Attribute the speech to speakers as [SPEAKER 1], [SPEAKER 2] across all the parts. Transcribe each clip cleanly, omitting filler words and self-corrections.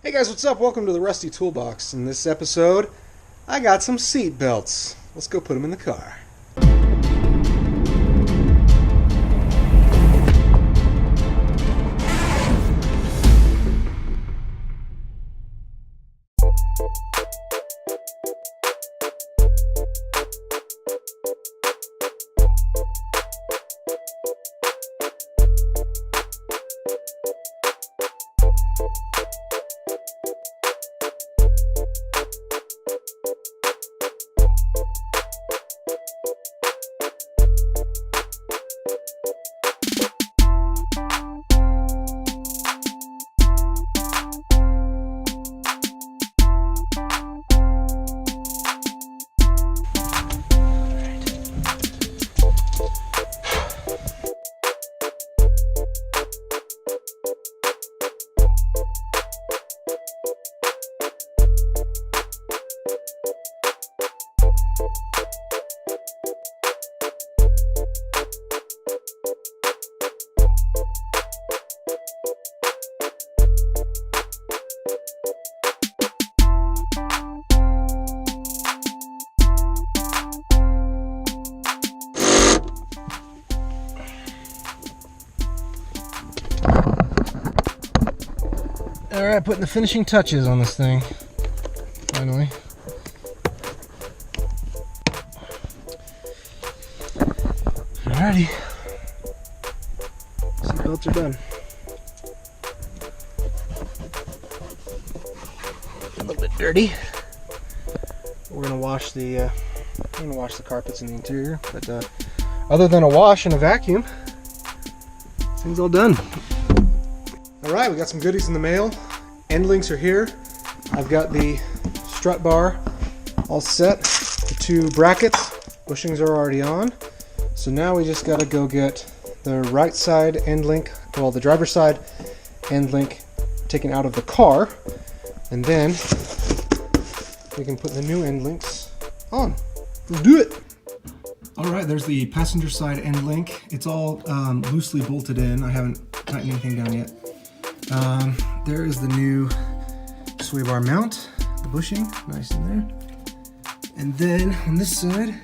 [SPEAKER 1] Hey guys, what's up? Welcome to the Rusty Toolbox. In this episode, I got some seat belts. Let's go put them in the car. Alright, putting the finishing touches on this thing. Finally. Alrighty. Seatbelts are done. A little bit dirty. We're gonna wash the carpets in the interior, but other than a wash and a vacuum, this thing's all done. Alright, we got some goodies in the mail. End links are here. I've got the strut bar all set. The two brackets, bushings are already on. So now we just gotta go get the right side end link, well, the driver's side end link taken out of the car, and then we can put the new end links on. Let's do it! Alright, there's the passenger side end link. It's all loosely bolted in. I haven't tightened anything down yet. There is the new sway bar mount, the bushing, nice in there. And then on this side,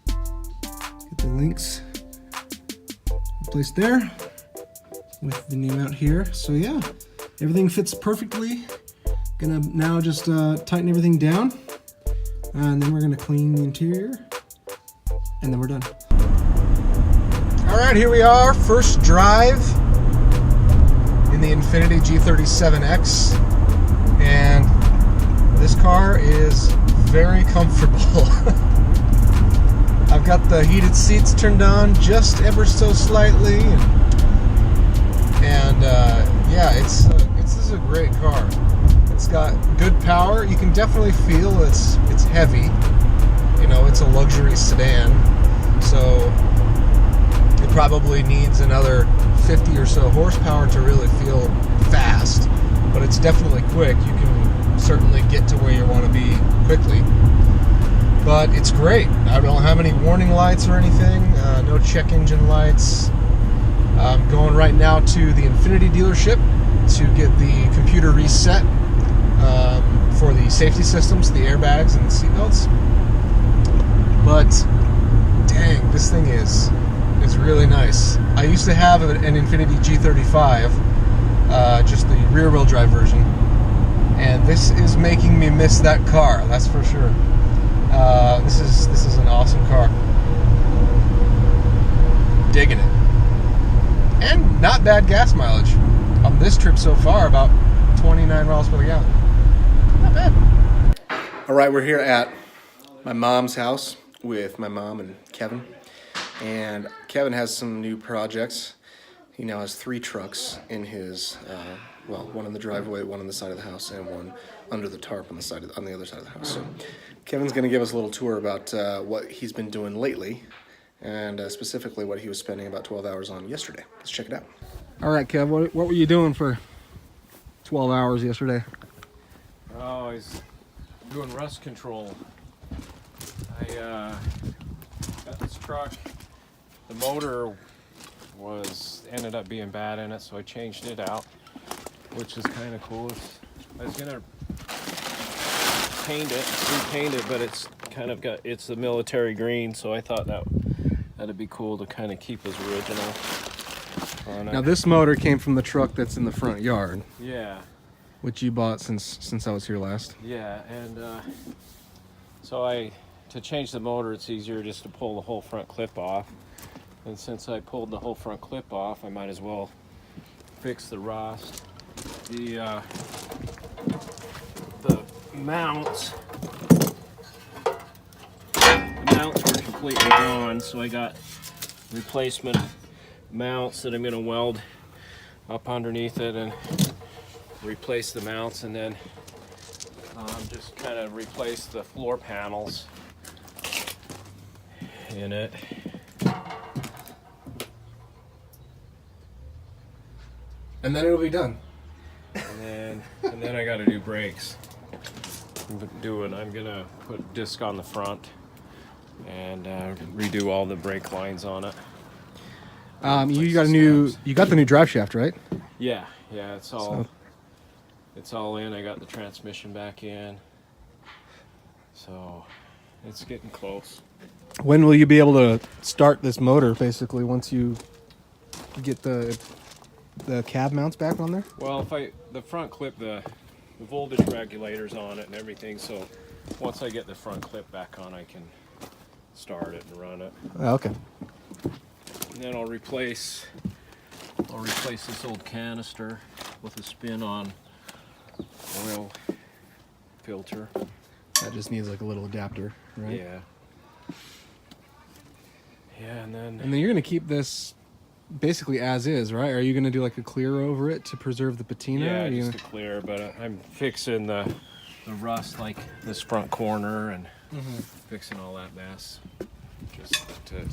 [SPEAKER 1] get the links placed there with the new mount here. So yeah, everything fits perfectly. Gonna now just tighten everything down, and then we're gonna clean the interior, and then we're done. All right, here we are, first drive in the Infiniti G37x, and this car is very comfortable. I've got the heated seats turned on just ever so slightly, and yeah, this is a great car. It's got good power. You can definitely feel it's heavy. You know, it's a luxury sedan, so it probably needs another 50 or so horsepower to really feel fast, but it's definitely quick. You can certainly get to where you want to be quickly, but it's great. I don't have any warning lights or anything, no check engine lights. I'm going right now to the Infiniti dealership to get the computer reset for the safety systems, the airbags and the seatbelts. But dang, this thing is really nice. I used to have an Infiniti G35, just the rear-wheel drive version, and this is making me miss that car, that's for sure. This is an awesome car. Digging it. And not bad gas mileage on this trip so far, about 29 miles per gallon. Not bad. All right, we're here at my mom's house with my mom and Kevin. And Kevin has some new projects. He now has 3 trucks in his, well, one in the driveway, one on the side of the house, and one under the tarp on the other side of the house. So Kevin's going to give us a little tour about what he's been doing lately, and specifically what he was spending about 12 hours on yesterday. Let's check it out. All right, Kev, what were you doing for 12 hours yesterday?
[SPEAKER 2] Oh, he's doing rust control. I got this truck. The motor ended up being bad in it, so I changed it out. which is kind of cool. I was gonna paint it, repaint it, but it's kind of it's the military green, so I thought that'd be cool to kind of keep as original on it.
[SPEAKER 1] Now this motor came from the truck that's in the front yard.
[SPEAKER 2] Yeah.
[SPEAKER 1] Which you bought since I was here last.
[SPEAKER 2] Yeah, and so to change the motor, it's easier just to pull the whole front clip off. And since I pulled the whole front clip off, I might as well fix the rust. The mounts were completely gone, so I got replacement mounts that I'm going to weld up underneath it and replace the mounts, and then just kind of replace the floor panels in it.
[SPEAKER 1] And then it'll be done.
[SPEAKER 2] And then I got to do brakes. I'm gonna put disc on the front and redo all the brake lines on it.
[SPEAKER 1] You got the new drive shaft, right?
[SPEAKER 2] Yeah, it's all in. I got the transmission back in, so it's getting close.
[SPEAKER 1] When will you be able to start this motor, basically, once you get the cab mounts back on there?
[SPEAKER 2] Well, the front clip, the voltage regulator's on it and everything, so once I get the front clip back on, I can start it and run it.
[SPEAKER 1] Oh, okay.
[SPEAKER 2] And then I'll replace this old canister with a spin-on oil filter.
[SPEAKER 1] That just needs like a little adapter, right?
[SPEAKER 2] Yeah. Yeah, and then
[SPEAKER 1] you're gonna keep this basically as is, right? Are you gonna do like a clear over it to preserve the patina?
[SPEAKER 2] yeah, just to clear. But I'm fixing the rust, like this front corner, and fixing all that mess, just to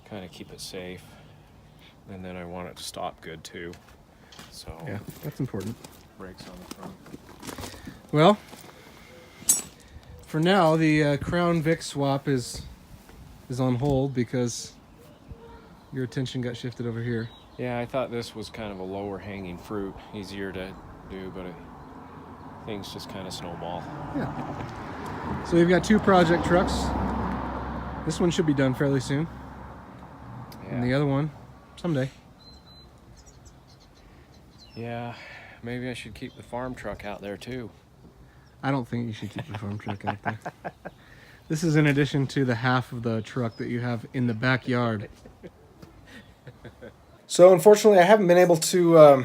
[SPEAKER 2] kind of keep it safe. And then I want it to stop good too. So
[SPEAKER 1] yeah, that's important.
[SPEAKER 2] Brakes on the front.
[SPEAKER 1] Well, for now, the Crown Vic swap is on hold because your attention got shifted over here.
[SPEAKER 2] Yeah, I thought this was kind of a lower hanging fruit, easier to do, but things just kind of snowball.
[SPEAKER 1] Yeah. So we've got 2 project trucks. This one should be done fairly soon.
[SPEAKER 2] Yeah.
[SPEAKER 1] And the other one, someday.
[SPEAKER 2] Yeah, maybe I should keep the farm truck out there too.
[SPEAKER 1] I don't think you should keep the farm truck out there. This is in addition to the half of the truck that you have in the backyard. So unfortunately, I haven't been able to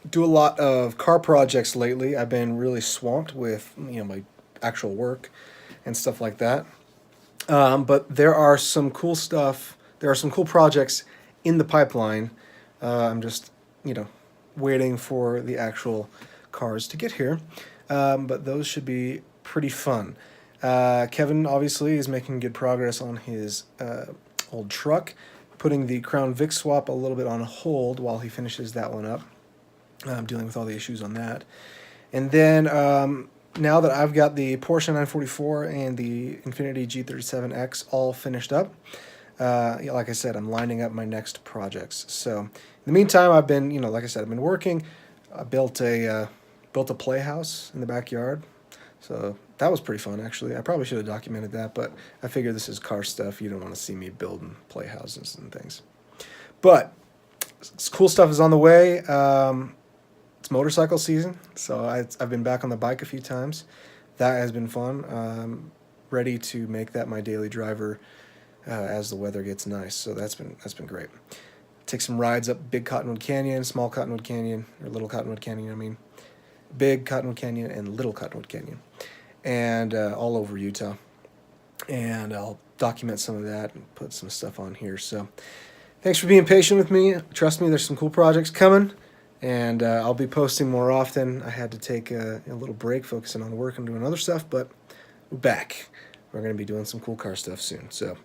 [SPEAKER 1] do a lot of car projects lately. I've been really swamped with my actual work and stuff like that. But there are some cool stuff. There are some cool projects in the pipeline. I'm just waiting for the actual cars to get here. But those should be pretty fun. Kevin obviously is making good progress on his old truck, putting the Crown Vic swap a little bit on hold while he finishes that one up. Dealing with all the issues on that. And then now that I've got the Porsche 944 and the Infiniti G37x all finished up, like I said, I'm lining up my next projects. So in the meantime, I've been, like I said, I've been working. I built a playhouse in the backyard. So that was pretty fun, actually. I probably should have documented that, but I figured this is car stuff. You don't want to see me building playhouses and things. But cool stuff is on the way. It's motorcycle season, so I've been back on the bike a few times. That has been fun. Ready to make that my daily driver as the weather gets nice. So that's been great. Take some rides up Big Cottonwood Canyon, Small Cottonwood Canyon, or Little Cottonwood Canyon, I mean. Big Cottonwood Canyon and Little Cottonwood Canyon, and all over Utah. And I'll document some of that and put some stuff on here. So thanks for being patient with me. Trust me, there's some cool projects coming, and I'll be posting more often. I had to take a little break focusing on work and doing other stuff, but we're back. We're going to be doing some cool car stuff soon. So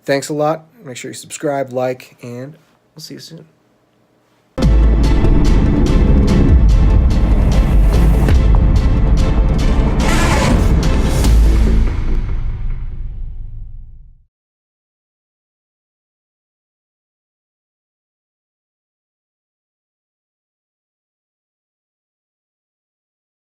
[SPEAKER 1] thanks a lot. Make sure you subscribe, like, and we'll see you soon.